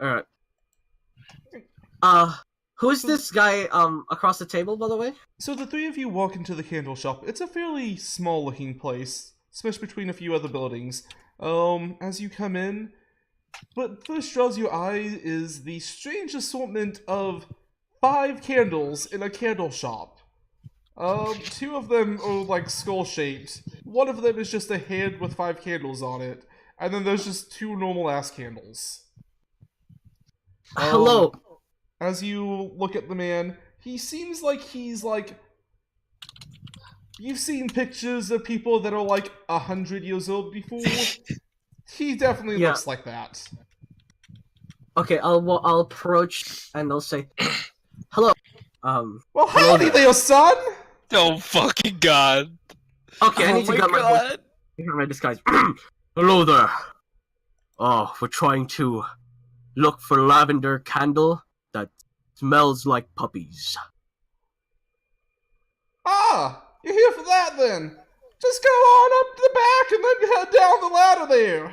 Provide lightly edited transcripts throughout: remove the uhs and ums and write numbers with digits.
Alright. Uh, who's this guy, across the table, by the way? So the three of you walk into the candle shop. It's a fairly small-looking place, especially between a few other buildings. As you come in, what first draws your eye is the strange assortment of 5 candles in a candle shop. Two of them are like skull-shaped. One of them is just a hand with 5 candles on it, and then there's just 2 normal-ass candles. Hello. As you look at the man, he seems like he's like... You've seen pictures of people that are like 100 years old before. He definitely Yeah. looks like that. Okay, I'll approach and I'll say, hello. Well, hello howdy there, son! Oh fucking god. Okay, I Oh need to my get my voice. god. Hear my disguise. Hello there. Oh, we're trying to look for lavender candle that smells like puppies. Ah, you're here for that then. Just go on up to the back and then head down the ladder there.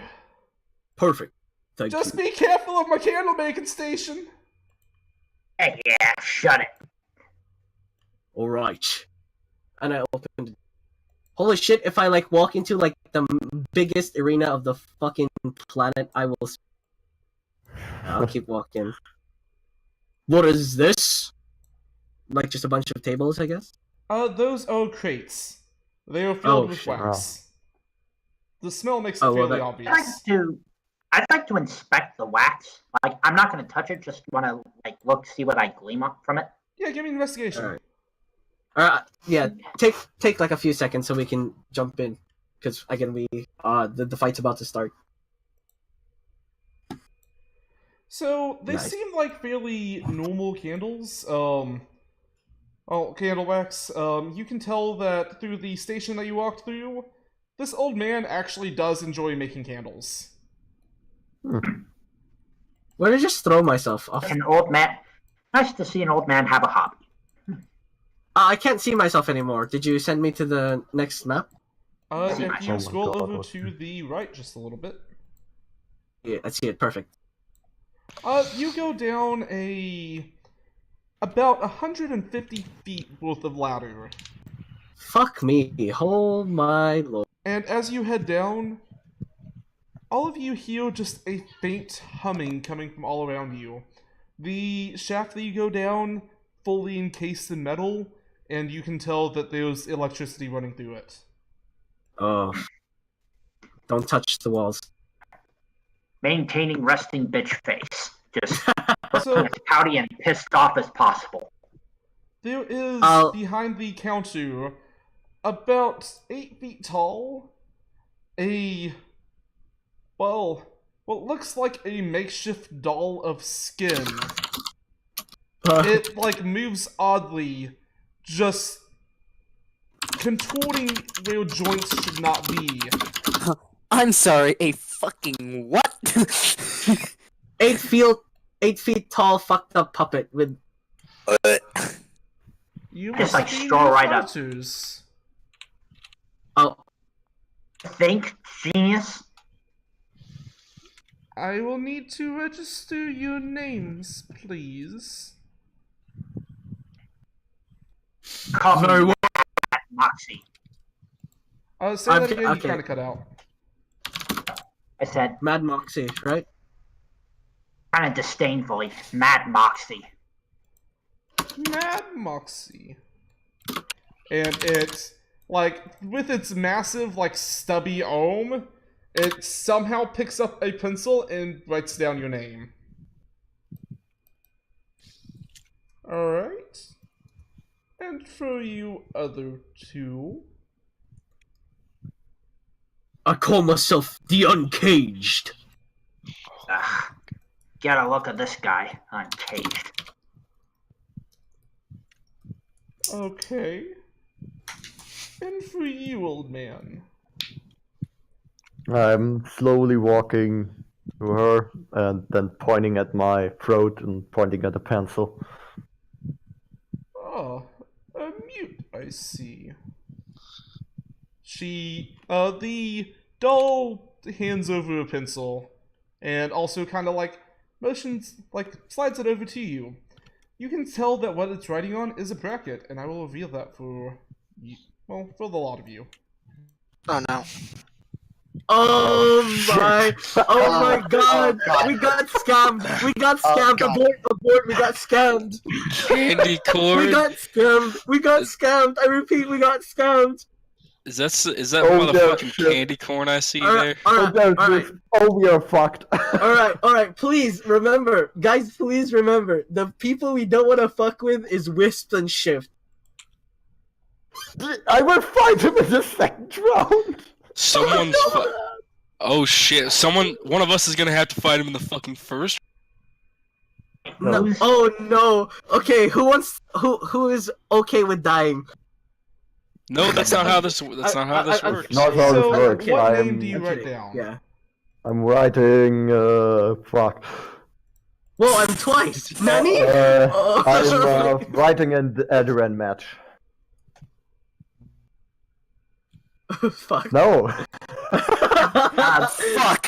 Perfect. Thank Just you. be careful of my candle making station. Hey, yeah, shut it. Alright. And I opened. Holy shit, if I like walk into like the biggest arena of the fucking planet, I will. I'll keep walking. What is this? Like just a bunch of tables, I guess? Those are crates. They are filled Oh, with shit. wax. The smell makes it Oh, well, fairly that- obvious. I'd like to inspect the wax. Like, I'm not going to touch it. Just want to like look, see what I glean up from it. Yeah, give me an investigation. Alright. Yeah, take like a few seconds so we can jump in. Because I can be, the fight's about to start. So, they Nice. seem like fairly normal candles. Candle wax. You can tell that through the station that you walked through, this old man actually does enjoy making candles. Why did I just throw myself off? An old man. Nice to see an old man have a hobby. I can't see myself anymore. Did you send me to the next map? If Oh you my scroll God, over what- to the right just a little bit, Yeah, I see it. Perfect. you go down about 150 feet worth of ladder. Fuck me. Oh my lord. And as you head down, all of you hear just a faint humming coming from all around you. The shaft that you go down, fully encased in metal, and you can tell that there's electricity running through it. Oh. Don't touch the walls. Maintaining resting bitch face. Just So as pouty and pissed off as possible. there is, I'll- behind the counter, about 8 feet tall, what looks like a makeshift doll of skin. It, like, moves oddly, just contorting where joints should not be. I'm sorry, a fucking what? 8 feet tall fucked up puppet with You Just, must like, be straw right up. fighters. oh Think, genius. I will need to register your names, please. Call me Very well. Moxie. Say that Okay, again, okay. you kinda cut out. I said, Mad Moxie, right? kind of disdainfully, Mad Moxie. Mad Moxie. And it, like, with its massive, like, stubby arm, it somehow picks up a pencil and writes down your name. Alright. And for you other two... I call myself the Uncaged. Ugh. Get a look at this guy, uncaged. Okay. And for you, old man. I'm slowly walking to her and then pointing at my throat and pointing at a pencil. Oh, a mute, I see. The doll hands over a pencil, and also kind of like slides it over to you. You can tell that what it's writing on is a bracket, and I will reveal that for you, well, for the lot of you. Oh no. Oh my god! We got scammed! We got scammed! God. Abort! We got scammed! Candy corn. We got scammed! We got scammed! I repeat, we got scammed! Is that Oh, motherfucking shit. candy corn I see Alright, there? alright, we are fucked. alright, please remember, guys, please remember, the people we don't want to fuck with is Wisp and Shift. I will fight him in the second round. Someone's oh shit! One of us is gonna have to fight him in the fucking first. No, oh no. Okay, who is okay with dying? No, that's not how this. That's not how this works. Not how this So, works. what I'm, name do you write kidding. down? Yeah. I'm writing. Fuck. Whoa, I'm twice. Nani? I'm writing an Adran match. Fuck. No. Fuck!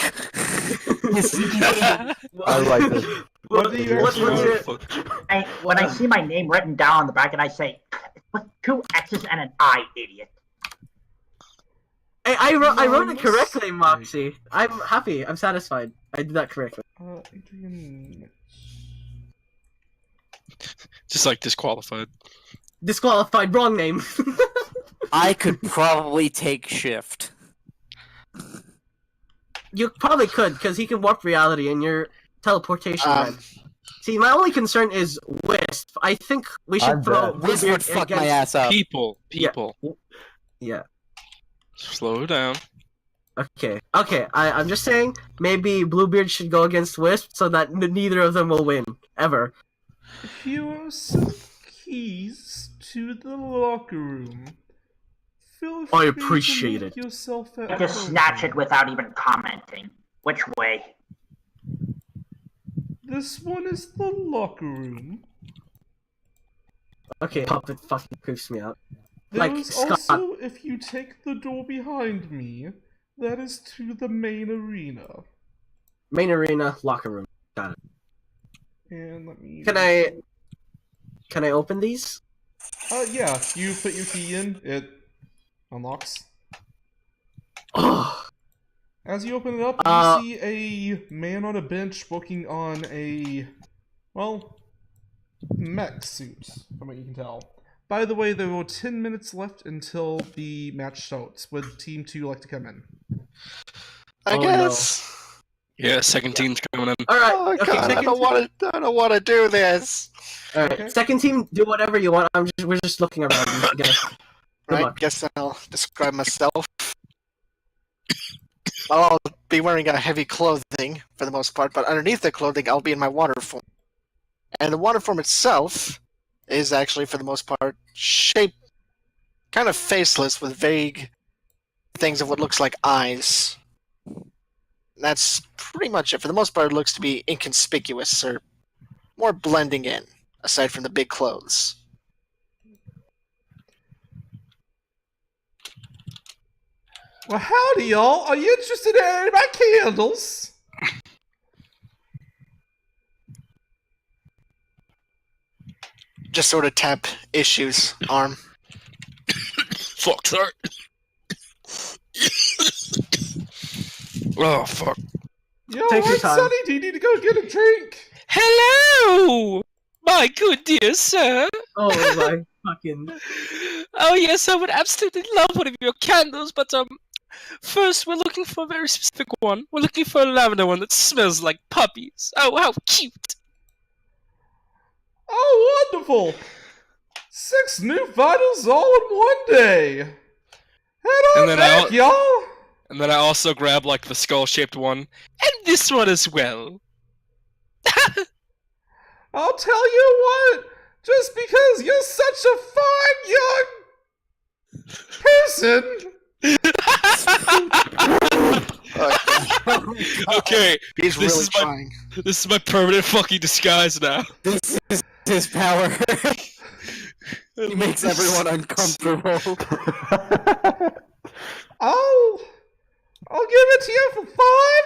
I like this. What do you What's actually it? When I see my name written down on the bracket, I say, with 2 X's and an I, idiot. I wrote it correctly, Moxie. I'm happy. I'm satisfied. I did that correctly. Adrian... Just like disqualified. Disqualified. Wrong name. I could probably take Shift. You probably could, because he can warp reality and your teleportation red. See, my only concern is Wisp. I think we should I'm throw dead. This would fuck my ass up. People. Yeah. Slow down. Okay. I'm just saying, maybe Bluebeard should go against Wisp so that neither of them will win. Ever. Here are some keys to the locker room. Feel I free appreciate to make it. yourself at I just home. snatch it without even commenting. Which way? This one is the locker room. Okay, puppet fucking creeps me out. There Like, is Scott. also, if you take the door behind me, that is to the main arena. Main arena, locker room. Got it. And let me... Can I open these? Yeah, you put your key in, it unlocks. Oh, As you open it up, you see a man on a bench working on a, well, mech suit, from what you can tell. By the way, there were 10 minutes left until the match starts. Would Team 2 like to come in? I Oh, guess. Yeah, second team's coming in. alright. Oh Okay, god, I second don't want to do this. Alright, Okay. second team, do whatever you want. We're just looking around. Good Right, luck. guess I'll describe myself. I'll be wearing a heavy clothing for the most part, but underneath the clothing, I'll be in my water form. And the water form itself is actually, for the most part, shaped kind of faceless with vague things of what looks like eyes. That's pretty much it. For the most part, it looks to be inconspicuous or more blending in, aside from the big clothes. Well, howdy, y'all. Are you interested in any of my candles? Just sort of tap Issue's arm. Fuck, sorry. Oh, fuck. Yo, Take your I'm time. Sonny. Do you need to go get a drink? Hello! My good dear sir. Oh my fucking. Oh, yes, I would absolutely love one of your candles, but, first we're looking for a very specific one. We're looking for a lavender one that smells like puppies. Oh, how cute! Oh, wonderful. 6 new vitals all in one day. Head on And then back, y'all. And then I also grab, like, the skull-shaped one. And this one as well. I'll tell you what. Just because you're such a fine young person. Okay, He's This really is my- trying. this is my permanent fucking disguise now. This is his power. He makes everyone uncomfortable. I'll give it to you for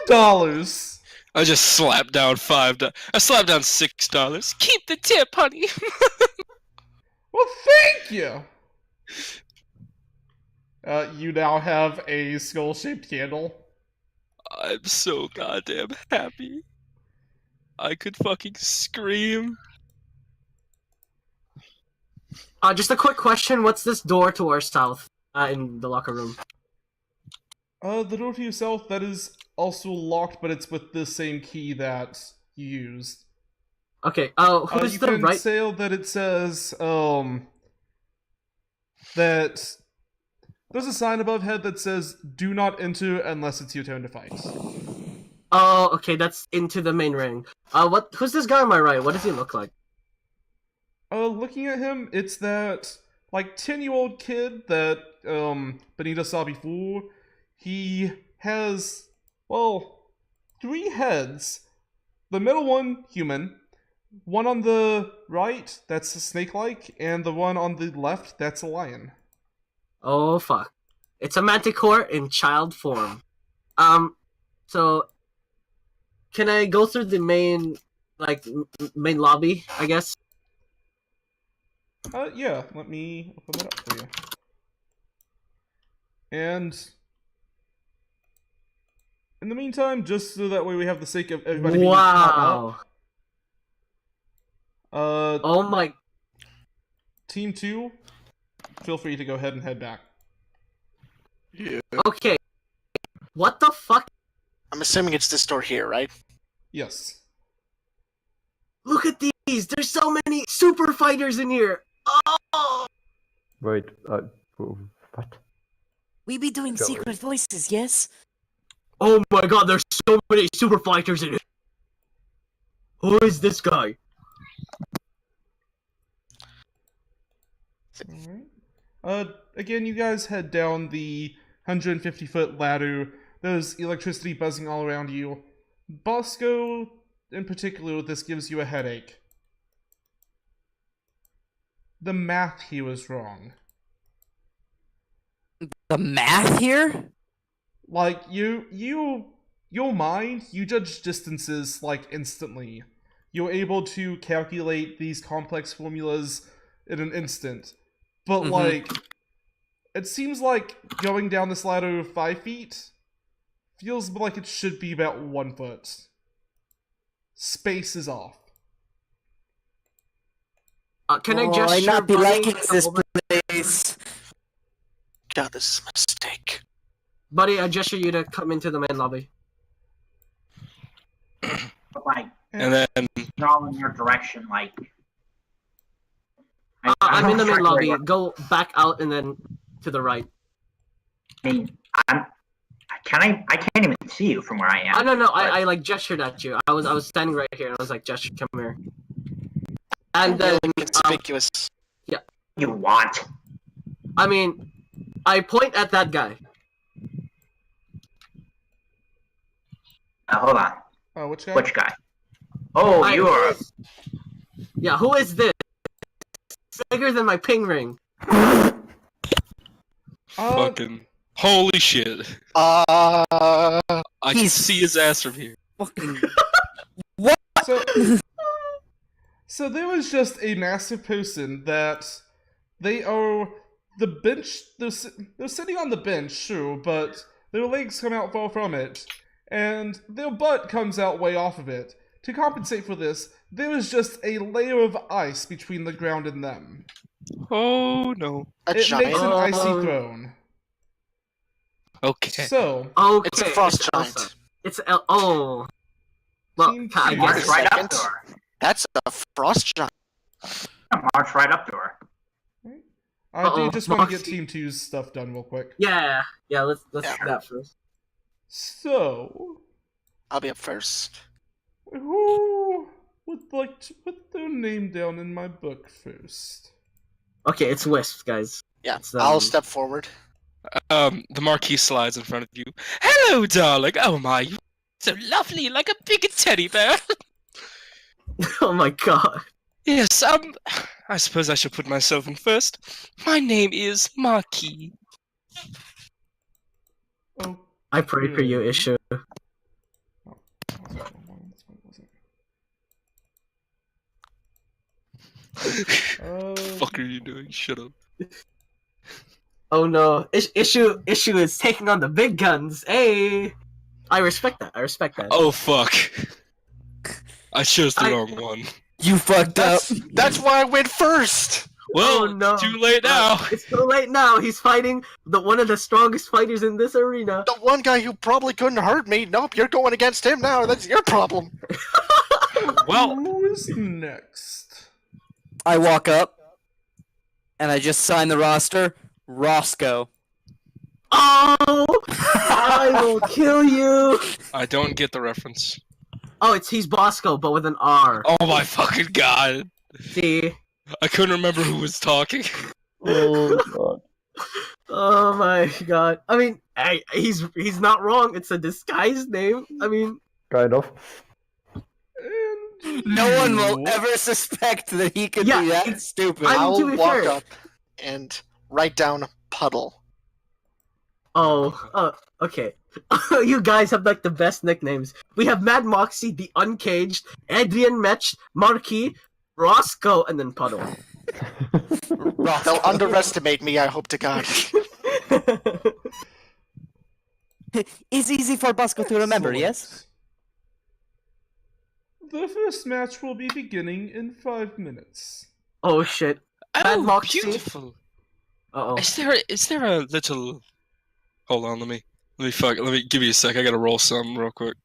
$5. I just slapped down $5. I slapped down $6. Keep the tip, honey. Well, thank you! You now have a skull-shaped candle. I'm so goddamn happy. I could fucking scream. Just a quick question. What's this door to our south in the locker room? The door to your south, that is also locked, but it's with the same key that you used. Okay, who's you the can right... say that it says, that there's a sign above head that says, do not enter unless it's your turn to fight. Oh, okay, that's into the main ring. Who's this guy on my right? What does he look like? Looking at him, it's that, like, 10-year-old kid that, Bonita saw before. He has, well, 3 heads. The middle one, human. One on the right, that's a snake-like, and the one on the left, that's a lion. Oh, fuck. It's a manticore in child form. So... Can I go through the main, main lobby, I guess? Yeah, let me open that up for you. And in the meantime, just so that way we have the sake of everybody being caught up. Oh my... Team 2, feel free to go ahead and head back. Yeah. Okay. What the fuck? I'm assuming it's this door here, right? Yes. Look at these! There's so many super fighters in here! Oh! Wait, what? We be doing Go secret voices, yes? Oh my god, there's so many super fighters in here! Who is this guy? Alright. Again, you guys head down the 150-foot ladder. There's electricity buzzing all around you. Bosco, in particular, this gives you a headache. The math here was wrong. The math here? Like, your mind, you judge distances, like, instantly. You're able to calculate these complex formulas in an instant. But, like, it seems like going down this ladder 5 feet feels like it should be about 1 foot. Space is off. Can I Oh, just I not be buddy, liking this place. God, this is a mistake. Buddy, I gesture you to come into the main lobby. But like, And then they're all in your direction, like. I'm in the main Exactly lobby. what- Go back out and then to the right. I mean, I can't even see you from where I am. No, I like gestured at you. I was standing right here and I was like, gesture, come here. And then, Inconspicuous. You want? I mean, I point at that guy. Hold on. Which guy? Which guy? Oh, you are. Yeah, who is this? It's bigger than my ping ring. fucking holy shit! I can He's- see his ass from here. Fucking. So there was just a massive person that they are the bench. They're sitting on the bench, sure, but their legs come out far from it, and their butt comes out way off of it. To compensate for this, there is just a layer of ice between the ground and them. Oh no. A It makes giant. an icy throne. Okay. So, Okay. It's a frost giant. Elsa. It's oh. Well, Team I two. guess. March right up Second. to her. That's a frost giant. March right up to her. I do Uh-oh, just want to get Moxie. Team 2's stuff done real quick. Yeah. Let's Yeah. do that first. So, I'll be up first. who would like to put their name down in my book first? Okay, it's Wisp, guys. Yeah, It's, I'll step forward. The marquee slides in front of you. Hello, darling. Oh my, you're so lovely, like a big teddy bear. Oh my god. Yes, I suppose I should put myself in first. My name is Marquis. Oh, I pray for you, Issue. Fuck are you doing? Shut up. Oh no, issue is taking on the big guns. Hey, I respect that. I respect that. Oh fuck. I chose the I- wrong one. You fucked up. That's why I went first. Well, Oh, no. it's too late now. It's too late now. He's fighting one of the strongest fighters in this arena. The one guy who probably couldn't hurt me. Nope, you're going against him now. That's your problem. Well, Who is next? I walk up, and I just sign the roster. Roscoe. Oh, I will kill you. I don't get the reference. Oh, he's Bosco, but with an R. Oh my fucking god. See? I couldn't remember who was talking. Oh god. Oh my god. I mean, he's not wrong. It's a disguised name. I mean, Kind of. And No one will you- ever suspect that he could Yeah, be that stupid. I mean, I'll to be walk fair- up and write down puddle. Okay. You guys have like the best nicknames. We have Mad Moxie, the Uncaged, Adrian Mech, Marquis, Roscoe, and then Puddle. They'll underestimate me, I hope to God. It's easy for Bosco to remember, yes? The first match will be beginning in 5 minutes. Oh shit. Bad Oh, Moxie. beautiful. Uh oh. Is there a little? Hold on, let me give you a sec. I gotta roll some real quick.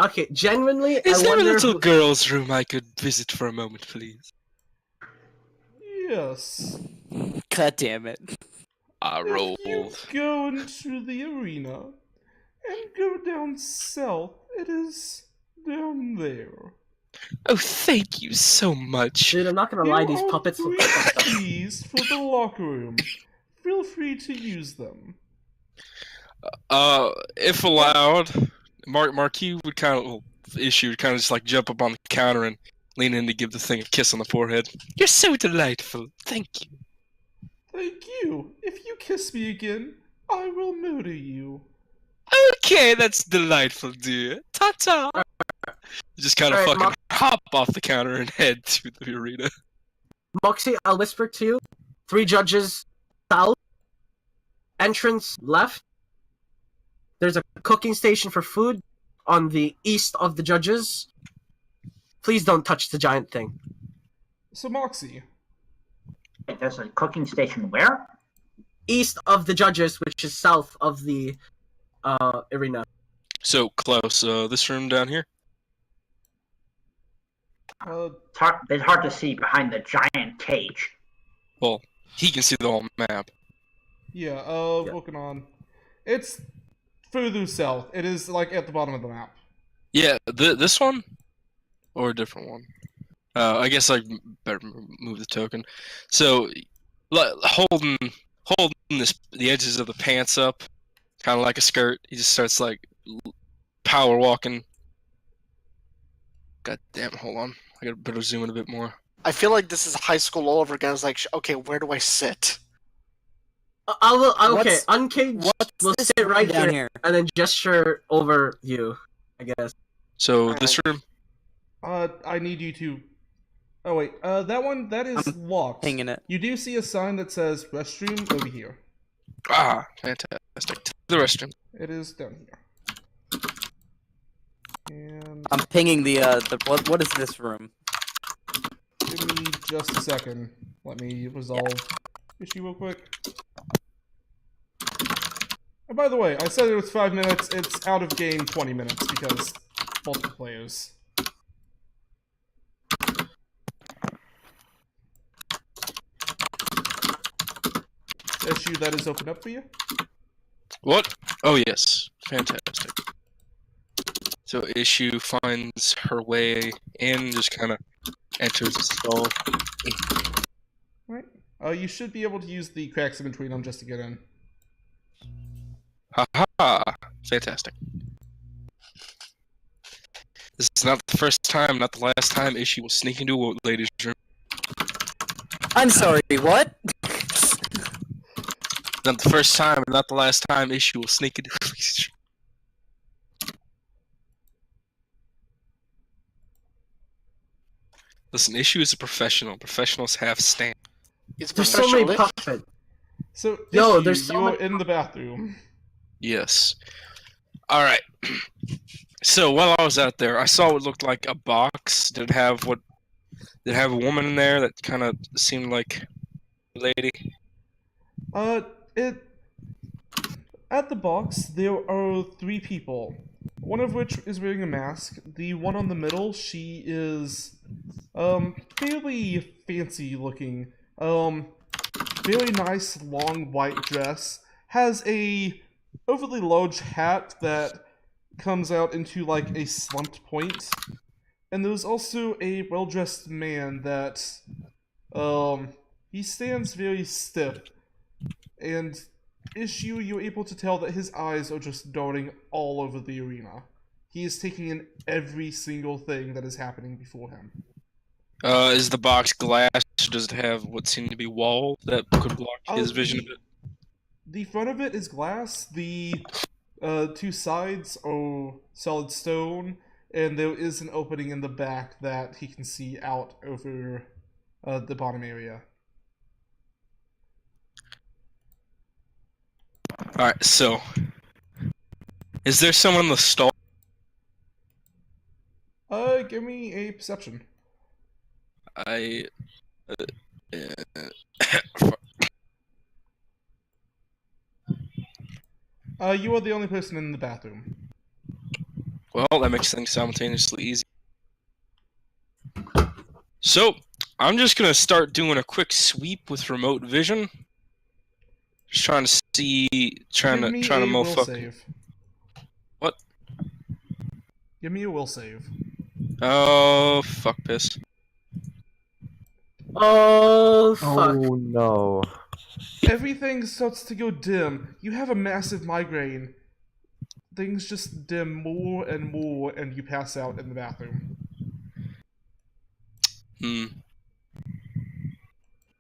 Okay, genuinely, Is I there a wonder little who- girl's room I could visit for a moment, please? Yes. God damn it. I If you rolled. go into the arena and go down south, it is down there. Oh, thank you so much. Dude, I'm not gonna Here lie, these are puppets look 3 fucked up. keys for the locker room. Feel free to use them. If allowed, Marquis would issue would kind of just like jump up on the counter and lean in to give the thing a kiss on the forehead. You're so delightful. Thank you. Thank you. If you kiss me again, I will murder you. Okay, that's delightful, dear. Ta-ta. Just kind of Alright, fucking hop off the counter and head to the arena. Moxie, I'll whisper to you. 3 judges south. Entrance left. There's a cooking station for food on the east of the judges. Please don't touch the giant thing. So, Moxie, Wait, there's a cooking station where? East of the judges, which is south of the arena. So, Klaus, this room down here? It's hard to see behind the giant cage. Well, he can see the whole map. yeah, looking on. It's further south. It is, like, at the bottom of the map. Yeah, this one? Or a different one? I guess I better move the token. So, holding the edges of the pants up, kind of like a skirt, he just starts, like, power walking. God damn, hold on. I gotta better zoom in a bit more. I feel like this is high school all over again. It's like, okay, where do I sit? Okay, What's- Uncaged What's will this sit right down here, and then gesture over you, I guess. So, this room? I need you to... Oh, wait, that is locked. Hanging it. You do see a sign that says restroom over here. Ah, fantastic. To the restroom. It is down here. And I'm pinging the what is this room? give me just a second. Let me resolve issue real quick. And by the way, I said it was 5 minutes. It's out of game 20 minutes because multiple players. Issue that is open up for you. What? Oh, yes. Fantastic. So, Issue finds her way in, just kind of enters the stall. Right. You should be able to use the cracks in between them just to get in. Haha! Fantastic. This is not the first time, not the last time Issue will sneak into a ladies' room. I'm sorry, what? Not the first time, and not the last time Issue will sneak into a ladies' room. Listen, Issue is a professional. Professionals have stand. He's a There's so many professional. puppets. So, Yo, Issue, there's so you're many- in the bathroom. Yes. All right. So while I was out there, I saw what looked like a box. Did it have a woman in there that kind of seemed like a lady? It at the box there are 3 people. One of which is wearing a mask. The one on the middle, she is fairly fancy looking. Very nice long white dress. Has a overly large hat that comes out into like a slumped point. And there's also a well-dressed man that he stands very stiff. And Issue, you're able to tell that his eyes are just darting all over the arena. He is taking in every single thing that is happening before him. Is the box glass? Or does it have what seemed to be walls that could block his vision of it? The front of it is glass. The 2 sides are solid stone, and there is an opening in the back that he can see out over the bottom area. Alright, so is there someone in the stall? Give me a perception. I You are the only person in the bathroom. well, that makes things simultaneously easy. So, I'm just gonna start doing a quick sweep with remote vision. Just trying to see, trying Give to me a will motherfucker. save. What? Give me a will save. Oh, fuck piss. Oh fuck! Oh no. Everything starts to go dim. You have a massive migraine. Things just dim more and more, and you pass out in the bathroom. Hmm.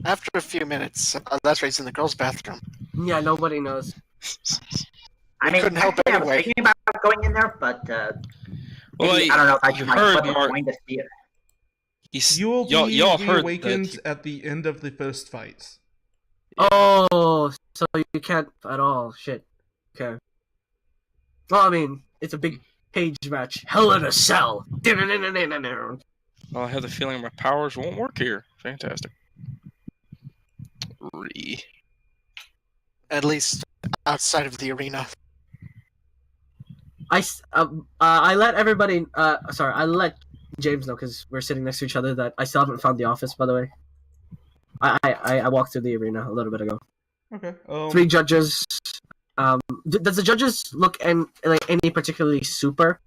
After a few minutes, that's right, he's in the girls' bathroom. Yeah, nobody knows. I mean, couldn't help actually, I was anyway. thinking about going in there, but Well, maybe, I don't know if I you should like heard flip a Mark. coin to see it. You will be Y'all heard reawakened that. at the end of the first fight. Oh, so you can't at all. Shit. Okay. Well, I mean, it's a big cage match. Hell in a Cell. Well, I have the feeling my powers won't work here. Fantastic. At least outside of the arena. I let everybody. I let James know because we're sitting next to each other that I still haven't found the office. By the way, I walked through the arena a little bit ago. Okay. 3 judges. Does the judges look like any particularly super?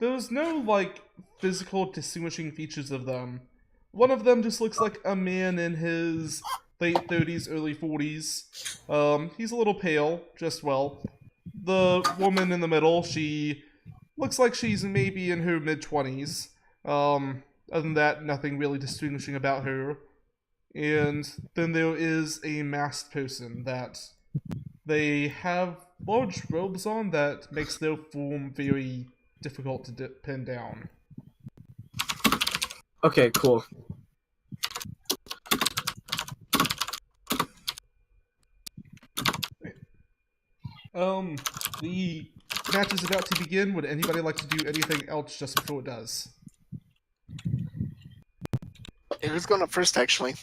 There's no, like, physical distinguishing features of them. One of them just looks like a man in his late 30s, early 40s. He's a little pale, just well. The woman in the middle, she looks like she's maybe in her mid-20s. Other than that, nothing really distinguishing about her. And then there is a masked person that they have large robes on that makes their form very difficult to pin down. Okay, cool. The match is about to begin. Would anybody like to do anything else just before it does? Who's going up first, actually?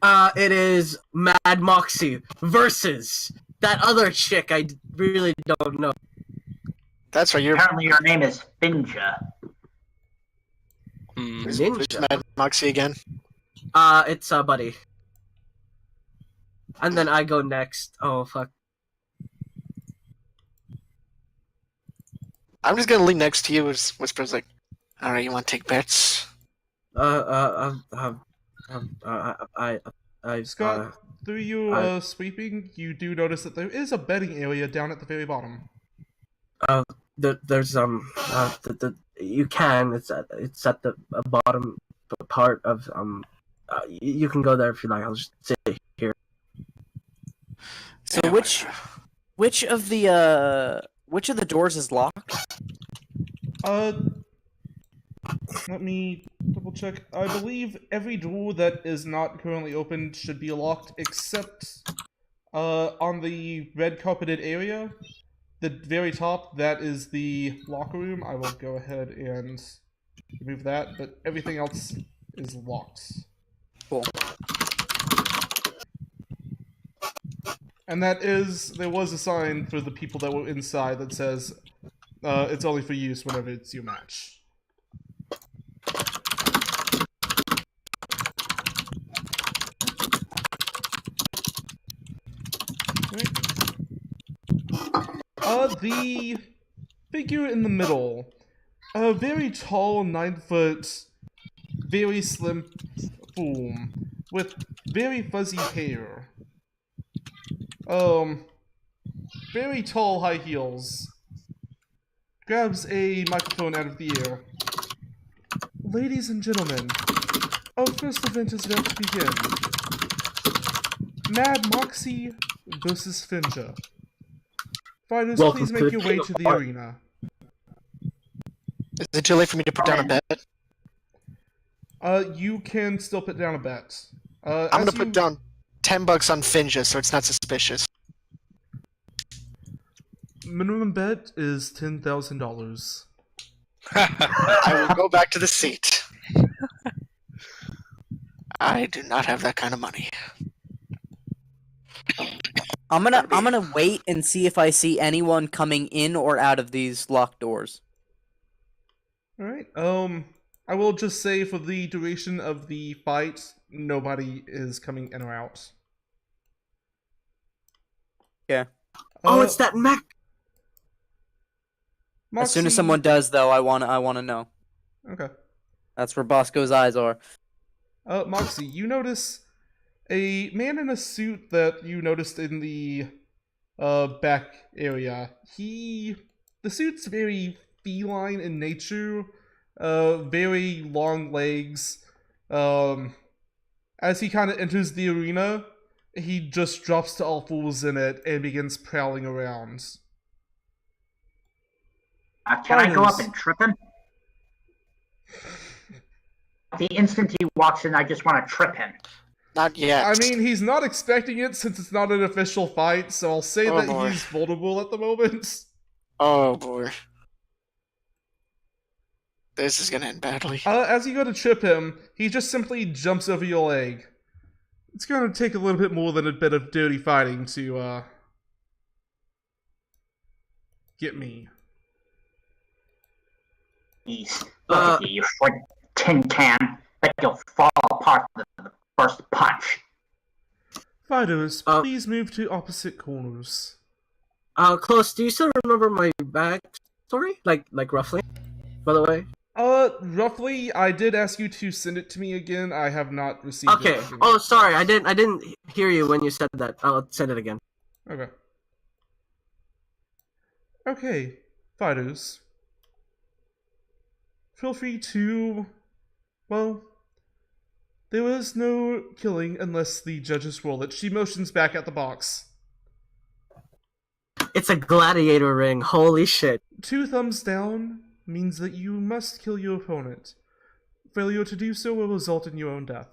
It is Mad Moxie versus that other chick I really don't know. That's right, you're Apparently, your name is Finja. Hmm. who's Ninja. Mad Moxie again. It's Buddy. And then I go next. Oh, fuck. I'm just gonna lean next to you as Whisper's like, alright, you wanna take bets? Scott, through your sweeping, you do notice that there is a betting area down at the very bottom. There's you can. It's at the bottom part of you can go there if you like. I'll just sit here. So Yeah, which of the doors is locked? Let me double check. I believe every door that is not currently open should be locked, except on the red carpeted area. The very top, that is the locker room. I will go ahead and remove that, but everything else is locked. Cool. And there was a sign for the people that were inside that says, it's only for use whenever it's your match. The figure in the middle, a very tall, 9-foot, very slim form with very fuzzy hair. Very tall high heels. Grabs a microphone out of the air. Ladies and gentlemen, our first event is about to begin. Mad Moxie versus Finja. Fighters, Welcome please to make the your way King to of the Art. arena. Is it too late for me to put down a bet? You can still put down a bet. I'm gonna put down $10 on Finja so it's not suspicious. Minimum bet is $10,000. I will go back to the seat. I do not have that kind of money. I'm gonna wait and see if I see anyone coming in or out of these locked doors. Alright, I will just say for the duration of the fight, nobody is coming in or out. Yeah. Oh, it's that mech. As soon as Moxie- someone does, though, I wanna know. Okay. That's where Bosco's eyes are. Moxie, you notice a man in a suit that you noticed in the back area. The suit's very feline in nature, very long legs. As he kind of enters the arena, he just drops to all fours in it and begins prowling around. Can I go up and trip him? The instant he walks in, I just want to trip him. Not yet. I mean, he's not expecting it since it's not an official fight, so I'll say that boy. he's vulnerable at the moment. Oh boy. This is gonna end badly. As you go to trip him, he just simply jumps over your leg. It's gonna take a little bit more than a bit of dirty fighting to, get me. Look at you short tin can. Bet you'll fall apart with the first punch. Fighters, please move to opposite corners. Close, do you still remember my backstory? Like roughly? By the way? Roughly, I did ask you to send it to me again. I have not received it. Okay. again. Oh, sorry, I didn't hear you when you said that. I'll send it again. Okay. Okay, fighters. Feel free to... Well, there was no killing unless the judges roll it. She motions back at the box. It's a gladiator ring. Holy shit. 2 thumbs down means that you must kill your opponent. Failure to do so will result in your own death.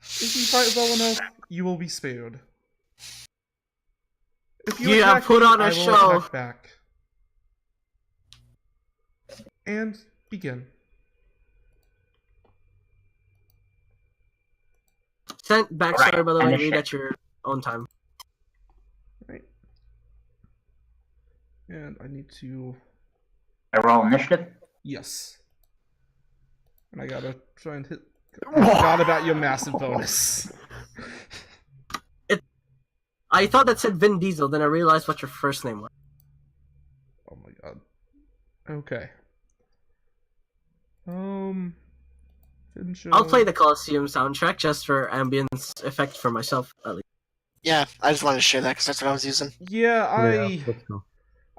If you fight well enough, you will be spared. If you Yeah, attack put me, on a I will show. attack back. And begin. Sent backstory, Alright, by the way, finish read it. at your own time. Right. And I need to... I roll initiative. Yes. And I gotta try and hit... I forgot about your massive bonus. I thought that said Vin Diesel, then I realized what your first name was. Oh my god. Okay. Finja... I'll play the Coliseum soundtrack just for ambience effect for myself, at least. Yeah, I just wanted to share that because that's what I was using. Yeah, Yeah, let's go.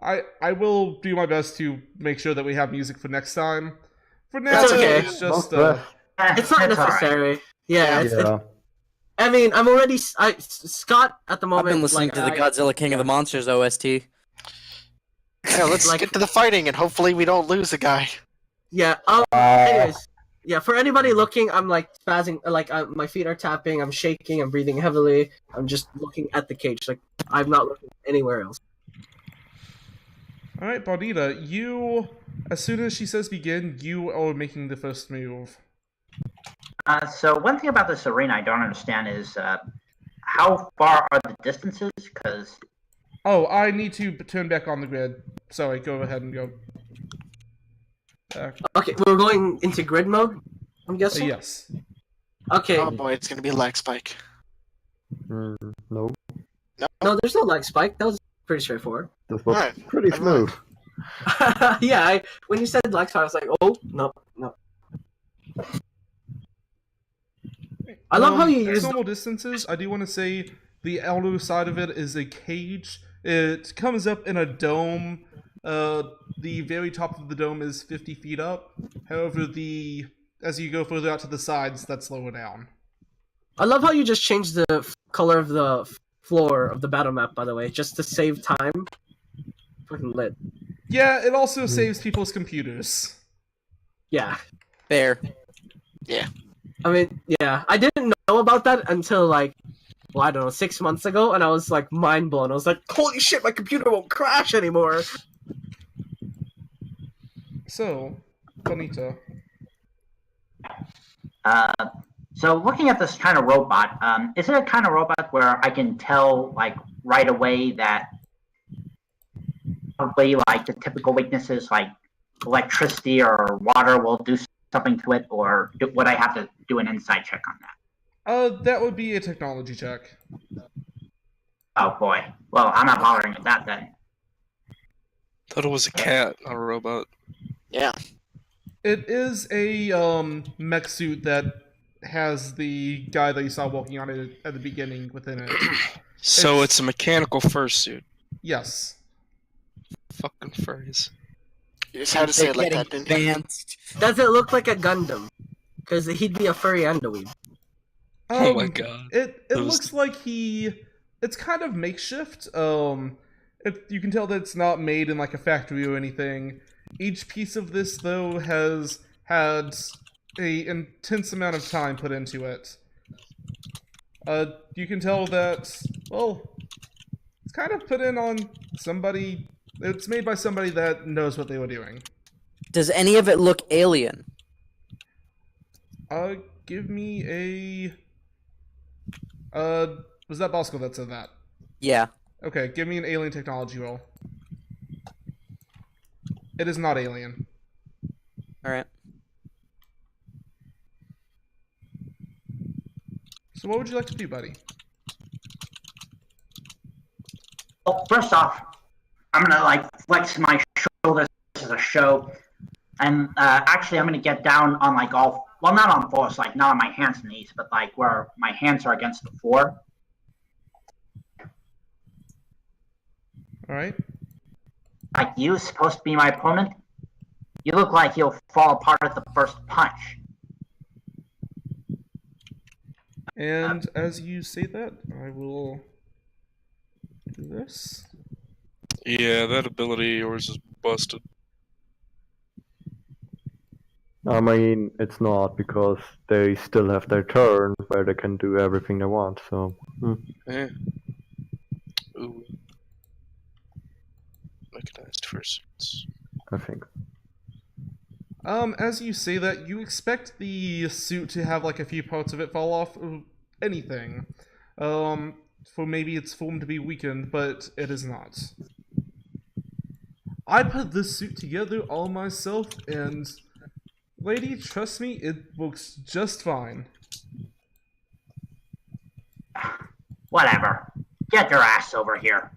I will do my best to make sure that we have music for next time. For now, It's okay. it's just It's not necessary. Yeah, it's, Yeah. I mean, I'm already... Scott, at the I've moment... been listening to the Godzilla King of the Monsters OST. Yeah, let's Like- get to the fighting and hopefully we don't lose a guy. Yeah. Anyways, yeah. For anybody looking, I'm like spazzing. Like my feet are tapping. I'm shaking. I'm breathing heavily. I'm just looking at the cage. Like I'm not looking anywhere else. All right, Bonita, you. As soon as she says begin, you are making the first move. So one thing about this arena I don't understand is how far are the distances? Because Oh, I need to turn back on the grid. Sorry, go ahead and go. Okay, we're going into grid mode. I'm guessing. Yes. Okay. Oh boy, it's gonna be a lag spike. No, No. No, there's no lag spike. That was pretty straightforward. this was Alright, pretty never mind. smooth. Yeah. When you said lag spike, I was like, oh no. I love how you use normal distances. I do want to say the outer side of it is a cage. It comes up in a dome. The very top of the dome is 50 feet up. However, as you go further out to the sides, that's lower down. I love how you just changed the color of the floor of the battle map, by the way, just to save time. Fucking lit. Yeah, it also saves people's computers. Yeah. There. I mean, yeah. I didn't know about that until, like, well, I don't know, 6 months ago, and I was, like, mind blown. I was like, holy shit, my computer won't crash anymore! So, Bonita. so looking at this kind of robot, is it a kind of robot where I can tell like right away that probably like the typical weaknesses like electricity or water will do something to it, or would I have to do an inside check on that? That would be a technology check. Oh boy. Well, I'm not bothering with that then. Thought it was a cat, not a robot. Yeah. It is a mech suit that has the guy that you saw walking on it at the beginning within it. So it's a mechanical fursuit. Yes. Fucking furries. You just had to say it like that, didn't you? Advanced. Does it look like a Gundam? Because he'd be a furry and a weeb. Oh my god. It Those- looks like it's kind of makeshift. You can tell that it's not made in like a factory or anything. Each piece of this though has had a intense amount of time put into it. You can tell that, well, it's kind of put in on somebody. It's made by somebody that knows what they were doing. Does any of it look alien? Give me a. Was that Bosco that said that? Yeah. Okay, give me an alien technology roll. It is not alien. Alright. So what would you like to do, buddy? Well, first off, I'm gonna like flex my shoulders as a show, and actually I'm gonna get down on like not on fours, like not on my hands and knees, but like where my hands are against the floor. All right. Like you supposed to be my opponent. You look like you'll fall apart at the first punch. And as you say that, I will do this. Yeah, that ability of yours is busted. I mean, it's not because they still have their turn where they can do everything they want, so. Eh. Ooh. Mechanized fursuits. I think. As you say that, you expect the suit to have like a few parts of it fall off, or anything. For maybe its form to be weakened, but it is not. I put this suit together all myself, and lady, trust me, it looks just fine. Whatever. Get your ass over here.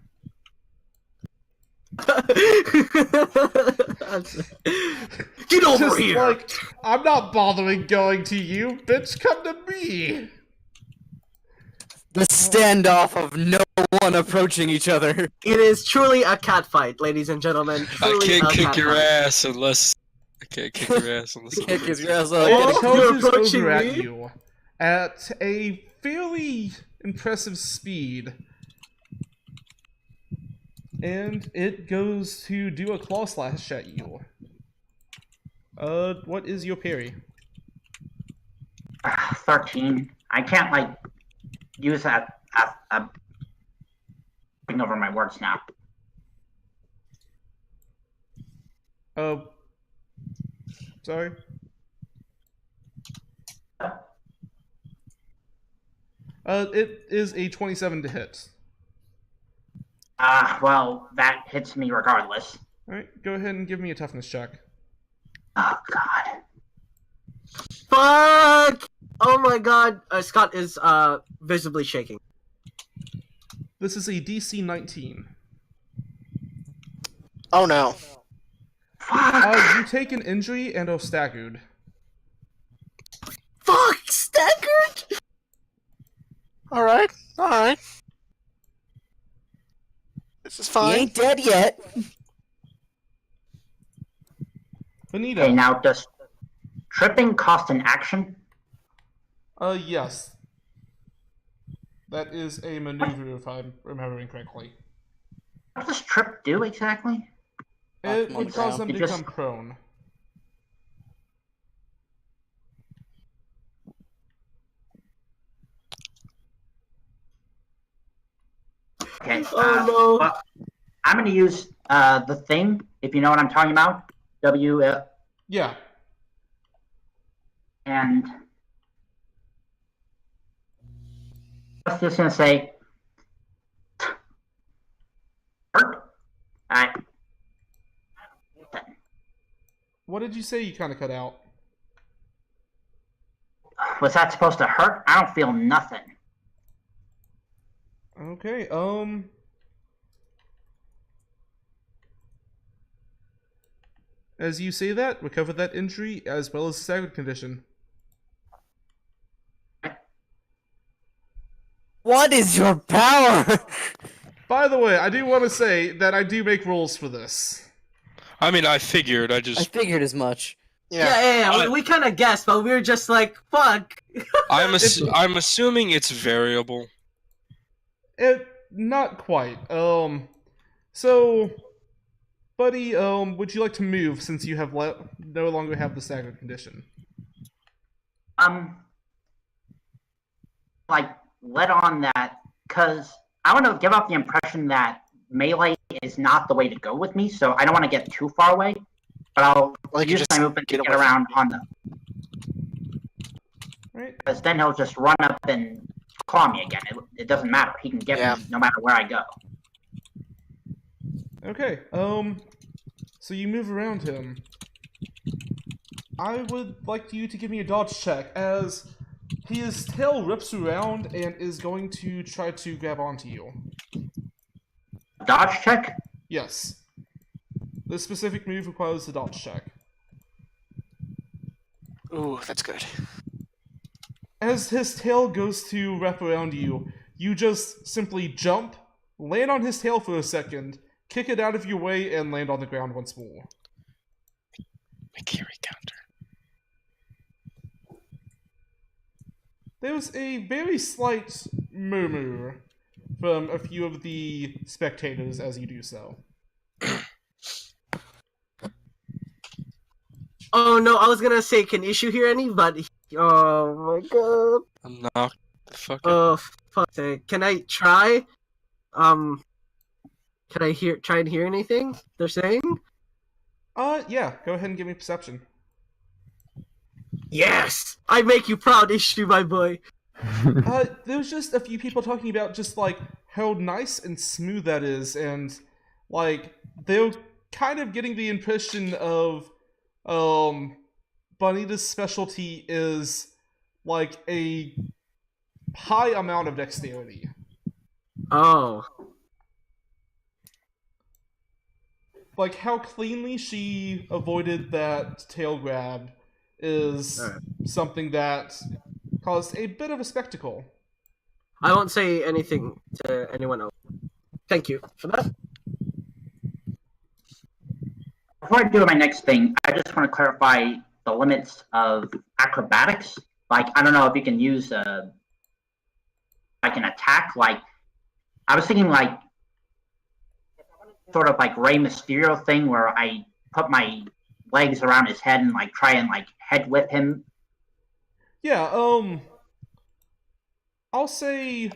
Get over Just here! like, I'm not bothering going to you, bitch, come to me! The standoff of no one approaching each other. It is truly a cat fight, ladies and gentlemen. I Truly can't a kick cat your fight. ass unless. I can't kick your ass unless. Kick his ass Oh, It up. you're charges approaching over at me? you at a fairly impressive speed. And it goes to do a claw slash at you. What is your parry? 13. I can't like use that putting over my words now. Sorry. It is a 27 to hit. Well, that hits me regardless. Alright, go ahead and give me a toughness check. Oh God. Fuck! Oh my god. Scott is visibly shaking. This is a DC 19. Oh no. Fuck. You take an injury and are staggered. Fuck! Staggered? Alright, alright. This is He fine. ain't dead yet. Bonita. Okay, now does tripping cost an action? Yes. That is a maneuver, if I'm remembering correctly. What does trip do exactly? It them on would the cause ground. them to It just- become prone. Okay. Oh no. Well, I'm gonna use the thing, if you know what I'm talking about. Yeah. And I was just gonna say hurt. What did you say you kind of cut out? Was that supposed to hurt? I don't feel nothing. Okay, as you say that, recover that injury as well as the staggered condition. What is your power? By the way, I do want to say that I do make rules for this. I mean, I figured. I I just. figured as much. Yeah. We kind of guessed, but we were just like, fuck. I'm assuming it's variable. Not quite. So, buddy, would you like to move since you have no longer have the staggered condition? Like let on that because I want to give off the impression that melee is not the way to go with me, so I don't want to get too far away. But I'll Like you use just my movement to get get away. around on them. Right. Because then he'll just run up and claw me again. It doesn't matter. He can get Yeah. me no matter where I go. Okay, so you move around him. I would like you to give me a dodge check, as his tail rips around and is going to try to grab onto you. Dodge check? Yes. This specific move requires a dodge check. Ooh, that's good. As his tail goes to wrap around you, you just simply jump, land on his tail for a second, kick it out of your way, and land on the ground once more. Makiri counter. There's a very slight murmur from a few of the spectators as you do so. Oh no, I was gonna say, can Issue hear any? But oh my god. I'm knocked the fuck out. Oh fuck's sake. Can I try? Can I try and hear anything they're saying? Yeah, go ahead and give me perception. Yes! I make you proud, Issue, my boy. There's just a few people talking about just, like, how nice and smooth that is, and, like, they're kind of getting the impression of, Bonita's specialty is, like, a high amount of dexterity. Oh. Like, how cleanly she avoided that tail grab is something that caused a bit of a spectacle. I won't say anything to anyone else. Thank you for that. Before I do my next thing, I just want to clarify the limits of acrobatics. Like, I don't know if you can use like an attack. Like, I was thinking like sort of like Rey Mysterio thing where I put my legs around his head and like try and like head whip him? Yeah, I'll say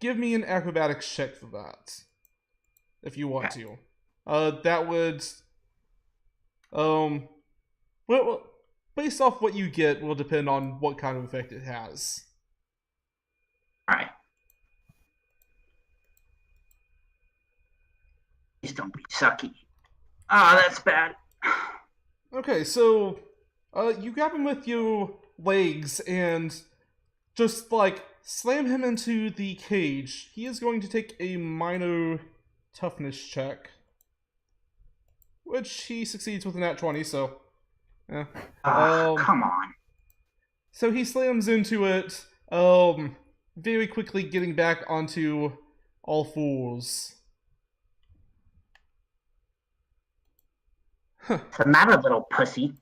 give me an acrobatics check for that. If you want to. That would well, based off what you get will depend on what kind of effect it has. Alright. Please don't be sucky. Ah, that's bad. Okay, so you grab him with your legs and just like slam him into the cage. He is going to take a minor toughness check, which he succeeds with a nat 20, so yeah. Come on. So he slams into it, very quickly getting back onto all fours. What's the matter, little pussy?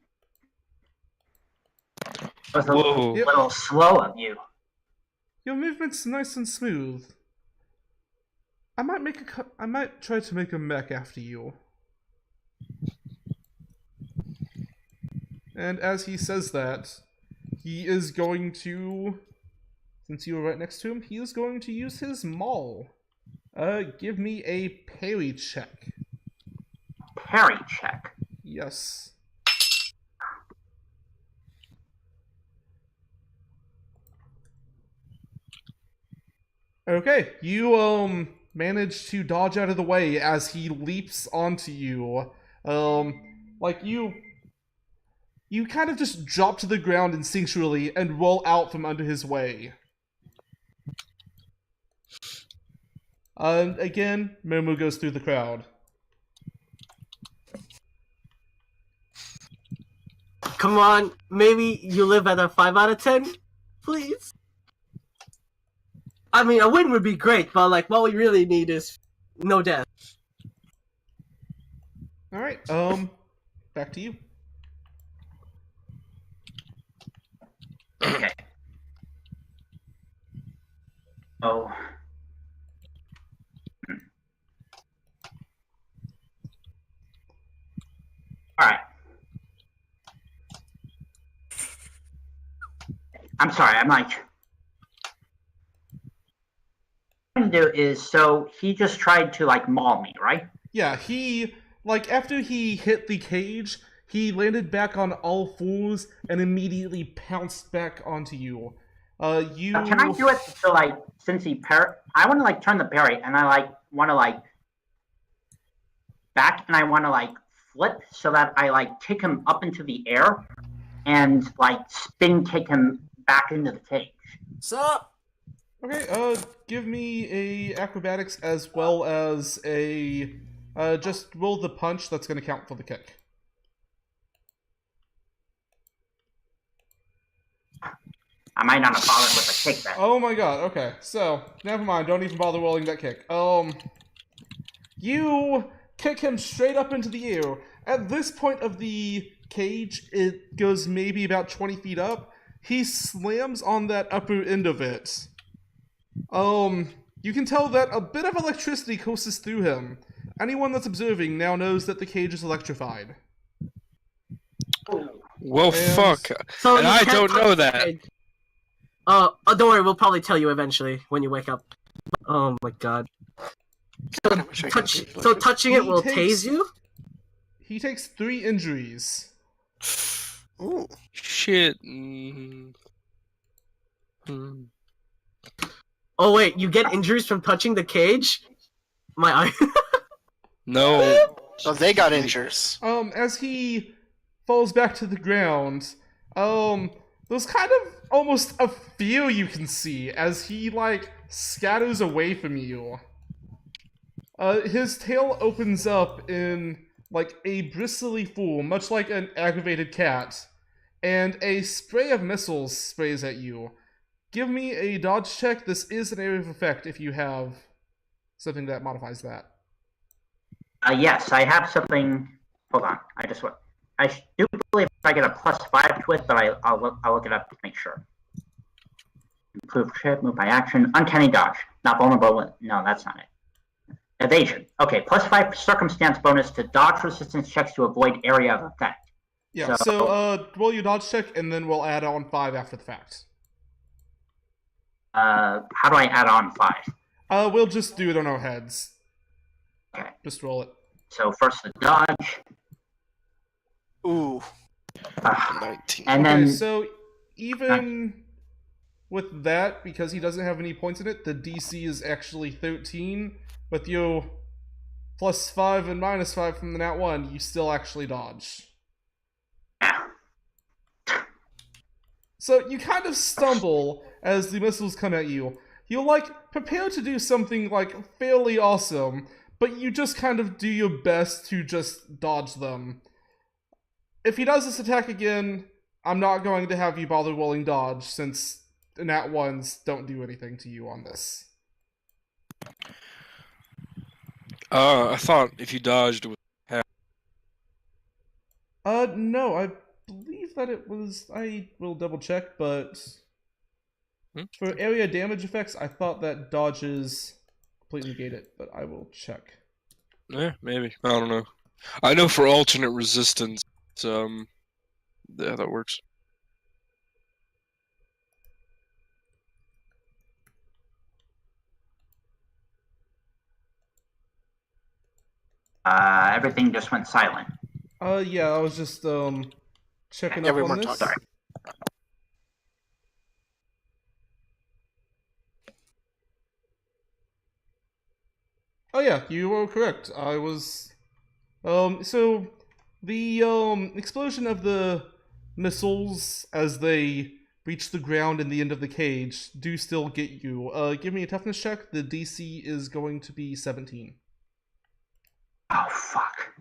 It was a Whoa. little slow of you. Your movement's nice and smooth. I might try to make a mech after you. And as he says that, he is going to, since you were right next to him, he is going to use his maul. Give me a parry check. Parry check. Yes. Okay, you manage to dodge out of the way as he leaps onto you. Like you kind of just drop to the ground instinctually and roll out from under his way. Again, Momo goes through the crowd. Come on, maybe you live at a 5 out of 10? Please? I mean, a win would be great, but like, what we really need is no death. Alright, back to you. Okay. Oh. Alright. I'm sorry, I'm like... What I'm gonna do is, so he just tried to like maul me, right? Yeah, he, like, after he hit the cage, he landed back on all fours and immediately pounced back onto you. Can I do it to like, since he I want to like turn the parry and I like want to like back and I want to like flip so that I like kick him up into the air and like spin kick him back into the cage. Sup? Okay, give me a acrobatics as well as a, just roll the punch that's gonna count for the kick. I might not have bothered with a kick then. Oh my god, okay, so, never mind, don't even bother rolling that kick. You kick him straight up into the air. At this point of the cage, it goes maybe about 20 feet up. He slams on that upper end of it. You can tell that a bit of electricity courses through him. Anyone that's observing now knows that the cage is electrified. Well, And- fuck. So And you I can't don't know touch that. the cage. Don't worry, we'll probably tell you eventually when you wake up. Oh my god. So touching it He will takes- tase you? He takes 3 injuries. Ooh. Shit. Oh wait, you get injuries from touching the cage? My eye. No. So they got injuries. As he falls back to the ground, there's kind of almost a fear you can see as he, like, scatters away from you. His tail opens up in, like, a bristly form, much like an aggravated cat, and a spray of missiles sprays at you. Give me a dodge check. This is an area of effect if you have something that modifies that. Yes, I have something. Hold on, I do believe I get a +5 to it, but I'll look it up to make sure. Improve trip, move by action, uncanny dodge, not vulnerable. No, that's not it. Evasion. Okay, +5 circumstance bonus to dodge resistance checks to avoid area of effect. Yeah, so roll your dodge check, and then we'll add on 5 after the fact. How do I add on 5? We'll just do it on our heads. Okay. Just roll it. So first the dodge. Ooh. 19. And Okay, then so even with that, because he doesn't have any points in it, the DC is actually 13. With your +5 and -5 from the nat 1, you still actually dodge. yeah. So you kind of stumble as the missiles come at you. You're like prepared to do something like fairly awesome, but you just kind of do your best to just dodge them. If he does this attack again, I'm not going to have you bother rolling dodge, since nat 1s don't do anything to you on this. I thought if you dodged with No, I believe that it was. I will double check, but for area damage effects, I thought that dodges completely negate it, but I will check. yeah, maybe. I don't know. I know for alternate resistance, yeah, that works. Everything just went silent. Yeah, I was just checking Yeah, up we on weren't this. talking. Oh yeah, you were correct. I was. So the explosion of the missiles as they reach the ground in the end of the cage do still get you. Give me a toughness check. The DC is going to be 17. Oh fuck.